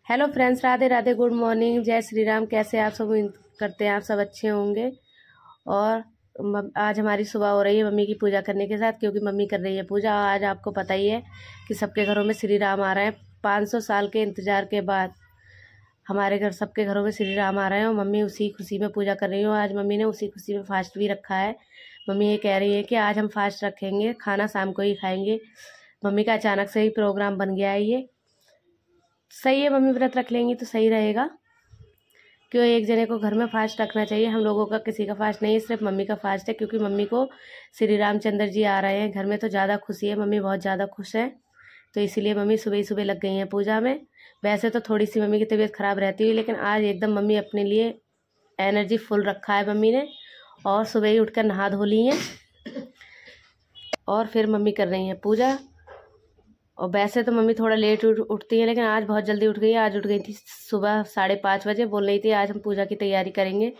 Hello friends, Radhe Radhe, good morning, जय श्री राम। कैसे आप सब? उम्मीद करते हैं आप सब अच्छे होंगे। और आज हमारी सुबह हो रही है मम्मी की पूजा करने के साथ, क्योंकि मम्मी कर रही है पूजा। आज आपको पता ही है कि सबके घरों में श्री राम आ रहे हैं। 500 साल के इंतजार के बाद हमारे घर सबके घरों में श्री राम आ रहे हैं और मम्मी उसी खुशी में पूजा कर रही हूँ। आज मम्मी ने उसी खुशी में फास्ट भी रखा है। मम्मी ये कह रही है कि आज हम फास्ट रखेंगे, खाना शाम को ही खाएंगे। मम्मी का अचानक से ही प्रोग्राम बन गया है। ये सही है, मम्मी व्रत रख लेंगी तो सही रहेगा। क्यों एक जने को घर में फास्ट रखना चाहिए। हम लोगों का किसी का फास्ट नहीं है, सिर्फ मम्मी का फास्ट है, क्योंकि मम्मी को श्री रामचंद्र जी आ रहे हैं घर में तो ज़्यादा खुशी है। मम्मी बहुत ज़्यादा खुश है, तो इसीलिए मम्मी सुबह ही सुबह लग गई हैं पूजा में। वैसे तो थोड़ी सी मम्मी की तबीयत ख़राब रहती हुई, लेकिन आज एकदम मम्मी अपने लिए एनर्जी फुल रखा है मम्मी ने। और सुबह ही उठकर नहा धो ली हैं और फिर मम्मी कर रही हैं पूजा। और वैसे तो मम्मी थोड़ा लेट उठती है, लेकिन आज बहुत जल्दी उठ गई है। आज उठ गई थी सुबह 5:30 बजे। बोल रही थी आज हम पूजा की तैयारी करेंगे,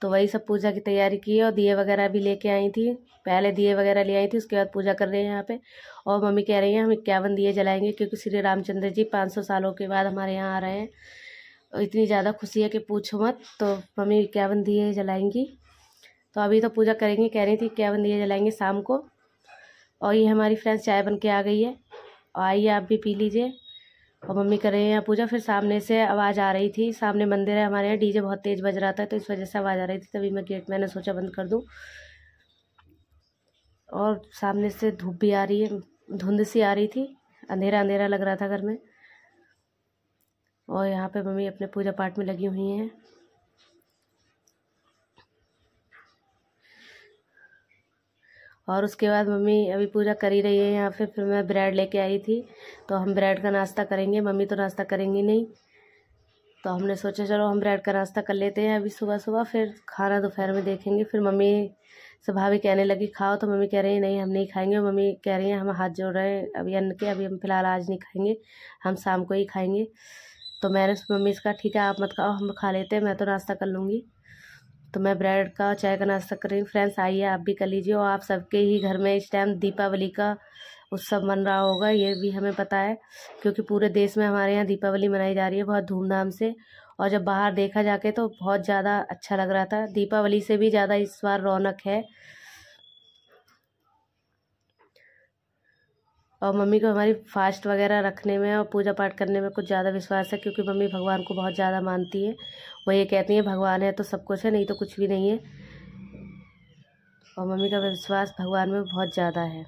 तो वही सब पूजा की तैयारी की है। और दिए वगैरह भी लेके आई थी, पहले दिए वगैरह ले आई थी, उसके बाद पूजा कर रहे हैं यहाँ पे। और मम्मी कह रही हैं हम 51 दिए जलाएंगे, क्योंकि श्री रामचंद्र जी 500 सालों के बाद हमारे यहाँ आ रहे हैं। और इतनी ज़्यादा खुशी है कि पूछो मत। तो मम्मी 51 दिए जलाएंगी। तो अभी तो पूजा करेंगी, कह रही थी 51 दिए जलाएंगे शाम को। और ये हमारी फ्रेंड्स चाय बन के आ गई है, आइए आप भी पी लीजिए। और मम्मी कर रहे हैं यहाँ पूजा। फिर सामने से आवाज़ आ रही थी, सामने मंदिर है हमारे यहाँ, डीजे बहुत तेज़ बज रहा था, तो इस वजह से आवाज़ आ रही थी। तभी मैंने सोचा बंद कर दूँ। और सामने से धूप भी आ रही है, धुंध सी आ रही थी, अंधेरा अंधेरा लग रहा था घर में। और यहाँ पे मम्मी अपने पूजा पाठ में लगी हुई हैं। और उसके बाद मम्मी अभी पूजा कर ही रही है यहाँ पे। फिर मैं ब्रेड लेके आई थी, तो हम ब्रेड का नाश्ता करेंगे। मम्मी तो नाश्ता करेंगी नहीं, तो हमने सोचा चलो हम ब्रेड का नाश्ता कर लेते हैं अभी सुबह सुबह, फिर खाना दोपहर में देखेंगे। फिर मम्मी से भाभी कहने लगी खाओ, तो मम्मी कह रही है नहीं हम नहीं खाएंगे। मम्मी कह रही हैं हम हाथ जोड़ रहे हैं अभी अन्न के, अभी हम फिलहाल आज नहीं खाएंगे, हम शाम को ही खाएंगे। तो मैंने मम्मी से कहा ठीक है आप मत खाओ, हम खा लेते हैं, मैं तो नाश्ता कर लूँगी। तो मैं ब्रेड का चाय का नाश्ता कर रही हूँ। फ्रेंड्स आइए आप भी कर लीजिए। और आप सबके ही घर में इस टाइम दीपावली का उत्सव मन रहा होगा, ये भी हमें पता है, क्योंकि पूरे देश में हमारे यहाँ दीपावली मनाई जा रही है बहुत धूमधाम से। और जब बाहर देखा जाके तो बहुत ज़्यादा अच्छा लग रहा था, दीपावली से भी ज़्यादा इस बार रौनक है। और मम्मी को हमारी फास्ट वगैरह रखने में और पूजा पाठ करने में कुछ ज़्यादा विश्वास है, क्योंकि मम्मी भगवान को बहुत ज़्यादा मानती है। वो ये कहती है भगवान है तो सब कुछ है, नहीं तो कुछ भी नहीं है। और मम्मी का विश्वास भगवान में बहुत ज़्यादा है।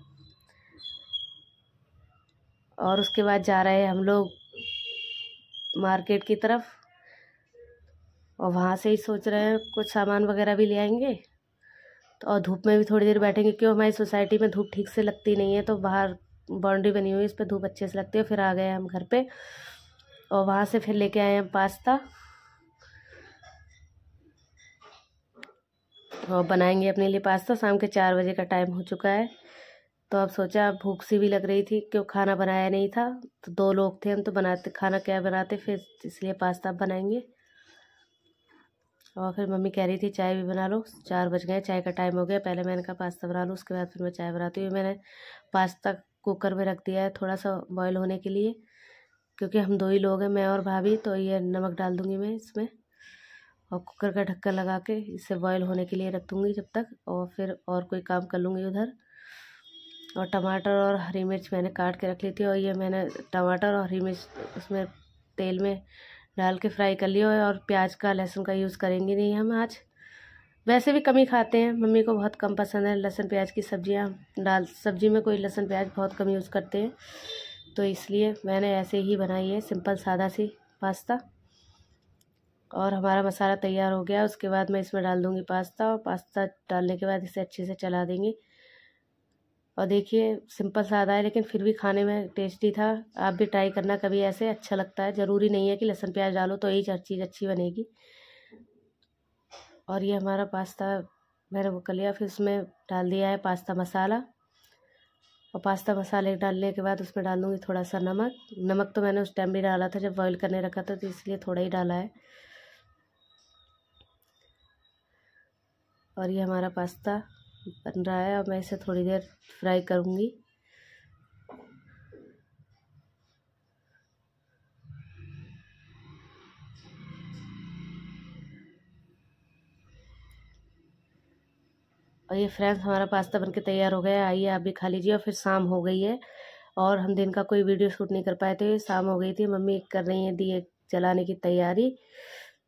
और उसके बाद जा रहे हैं हम लोग मार्केट की तरफ, और वहाँ से ही सोच रहे हैं कुछ सामान वगैरह भी ले आएंगे। तो और धूप में भी थोड़ी देर बैठेंगे, क्यों हमारी सोसाइटी में धूप ठीक से लगती नहीं है, तो बाहर बाउंड्री बनी हुई है, इस पर धूप अच्छे से लगती है। फिर आ गए हम घर पे, और वहाँ से फिर लेके आए हैं पास्ता, और बनाएंगे अपने लिए पास्ता। शाम के 4 बजे का टाइम हो चुका है, तो अब सोचा भूख सी भी लग रही थी, क्यों खाना बनाया नहीं था, तो 2 लोग थे हम, तो बनाते खाना क्या बनाते, फिर इसलिए पास्ता बनाएंगे। और फिर मम्मी कह रही थी चाय भी बना लो, 4 बज गए, चाय का टाइम हो गया। पहले मैंने कहा पास्ता बना लो, उसके बाद फिर मैं चाय बनाती हूँ। मैंने पास्ता कुकर में रख दिया है थोड़ा सा बॉयल होने के लिए, क्योंकि हम 2 ही लोग हैं, मैं और भाभी। तो ये नमक डाल दूँगी मैं इसमें, और कुकर का ढक्कन लगा के इसे बॉयल होने के लिए रख दूँगी जब तक। और फिर और कोई काम कर लूँगी उधर। और टमाटर और हरी मिर्च मैंने काट के रख ली थी, और ये मैंने टमाटर और हरी मिर्च उसमें तेल में डाल के फ्राई कर लिया। और प्याज का लहसुन का यूज़ करेंगे नहीं हम आज, वैसे भी कम ही खाते हैं, मम्मी को बहुत कम पसंद है लहसुन प्याज की सब्जियां। सब्जी में कोई लहसुन प्याज बहुत कम यूज़ करते हैं, तो इसलिए मैंने ऐसे ही बनाई है सिंपल सादा सी पास्ता। और हमारा मसाला तैयार हो गया, उसके बाद मैं इसमें डाल दूँगी पास्ता, और पास्ता डालने के बाद इसे अच्छे से चला देंगे। और देखिए सिंपल सादा है, लेकिन फिर भी खाने में टेस्टी था। आप भी ट्राई करना कभी, ऐसे अच्छा लगता है। ज़रूरी नहीं है कि लहसुन प्याज डालो तो ही हर चीज़ अच्छी बनेगी। और ये हमारा पास्ता मैंने वो कर लिया। फिर उसमें डाल दिया है पास्ता मसाला, और पास्ता मसाले डालने के बाद उसमें डाल दूँगी थोड़ा सा नमक। नमक तो मैंने उस टाइम भी डाला था जब बॉईल करने रखा था, तो इसलिए थोड़ा ही डाला है। और ये हमारा पास्ता बन रहा है, और मैं इसे थोड़ी देर फ्राई करूँगी। और ये फ्रेंड्स हमारा पास्ता बनके तैयार हो गया है, आइए आप भी खा लीजिए। और फिर शाम हो गई है और हम दिन का कोई वीडियो शूट नहीं कर पाए थे, शाम हो गई थी। मम्मी कर रही हैं दिए जलाने की तैयारी,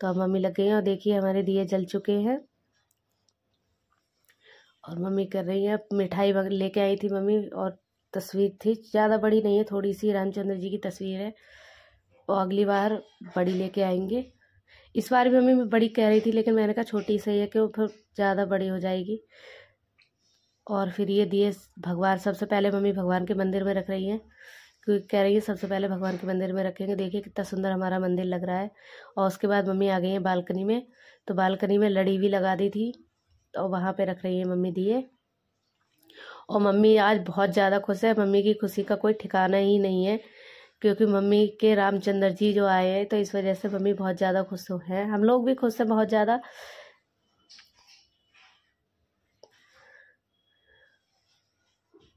तो अब मम्मी लग गई हैं और देखिए हमारे दिए जल चुके हैं। और मम्मी कर रही है, मिठाई लेके आई थी मम्मी, और तस्वीर थी, ज़्यादा बड़ी नहीं है, थोड़ी सी रामचंद्र जी की तस्वीर है, और अगली बार बड़ी लेके आएंगे। इस बार भी मम्मी बड़ी कह रही थी, लेकिन मैंने कहा छोटी सही है, कि वो फिर ज़्यादा बड़ी हो जाएगी। और फिर ये दिए भगवान, सबसे पहले मम्मी भगवान के मंदिर में रख रही हैं, क्योंकि कह रही है सबसे पहले भगवान के मंदिर में रखेंगे। देखिए कितना सुंदर हमारा मंदिर लग रहा है। और उसके बाद मम्मी आ गई हैं बालकनी में, तो बालकनी में लड़ी भी लगा दी थी, तो वहाँ पे रख रही है मम्मी दिए। और मम्मी आज बहुत ज़्यादा खुश है, मम्मी की खुशी का कोई ठिकाना ही नहीं है, क्योंकि मम्मी के रामचंद्र जी जो आए हैं, तो इस वजह से मम्मी बहुत ज़्यादा खुश हैं। हम लोग भी खुश हैं बहुत ज़्यादा।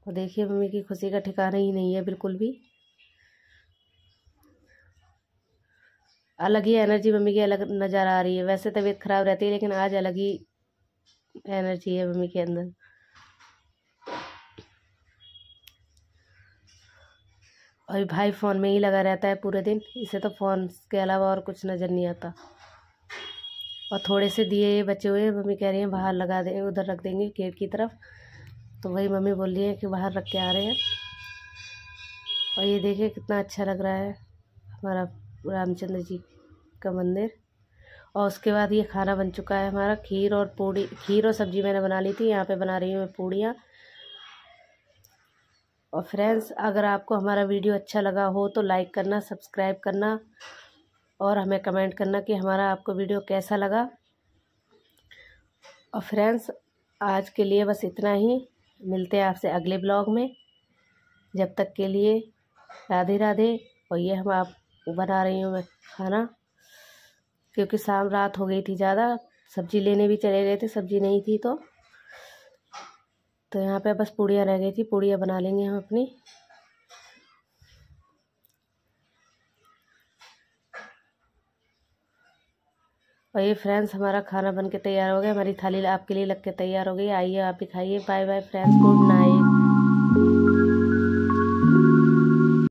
और देखिए मम्मी की खुशी का ठिकाना ही नहीं है बिल्कुल भी। अलग ही एनर्जी मम्मी की अलग नज़र आ रही है। वैसे तबीयत खराब रहती है, लेकिन आज अलग ही एनर्जी है मम्मी के अंदर। और भाई फ़ोन में ही लगा रहता है पूरे दिन, इसे तो फ़ोन के अलावा और कुछ नज़र नहीं आता। और थोड़े से दिए ये बचे हुए हैं, मम्मी कह रही हैं बाहर लगा देंगे, उधर रख देंगे गेट की तरफ, तो वही मम्मी बोल रही है कि बाहर रख के आ रहे हैं। और ये देखिए कितना अच्छा लग रहा है हमारा रामचंद्र जी का मंदिर। और उसके बाद ये खाना बन चुका है हमारा, खीर और पूड़ी, खीर और सब्ज़ी मैंने बना ली थी, यहाँ पे बना रही हूँ मैं पूड़ियाँ। और फ्रेंड्स, अगर आपको हमारा वीडियो अच्छा लगा हो तो लाइक करना, सब्सक्राइब करना, और हमें कमेंट करना कि हमारा आपको वीडियो कैसा लगा। और फ्रेंड्स, आज के लिए बस इतना ही, मिलते हैं आपसे अगले ब्लॉग में। जब तक के लिए राधे राधे। और ये हम आप बना रही हूँ मैं खाना, क्योंकि शाम रात हो गई थी ज़्यादा, सब्ज़ी लेने भी चले गए थे, सब्ज़ी नहीं थी, तो यहाँ पे बस पूड़ियाँ रह गई थी, पूड़ियाँ बना लेंगे हम अपनी। और ये फ्रेंड्स हमारा खाना बन के तैयार हो गया, हमारी थाली आपके लिए लग के तैयार हो गई। आइए आप भी खाइए। Bye bye friends, good night.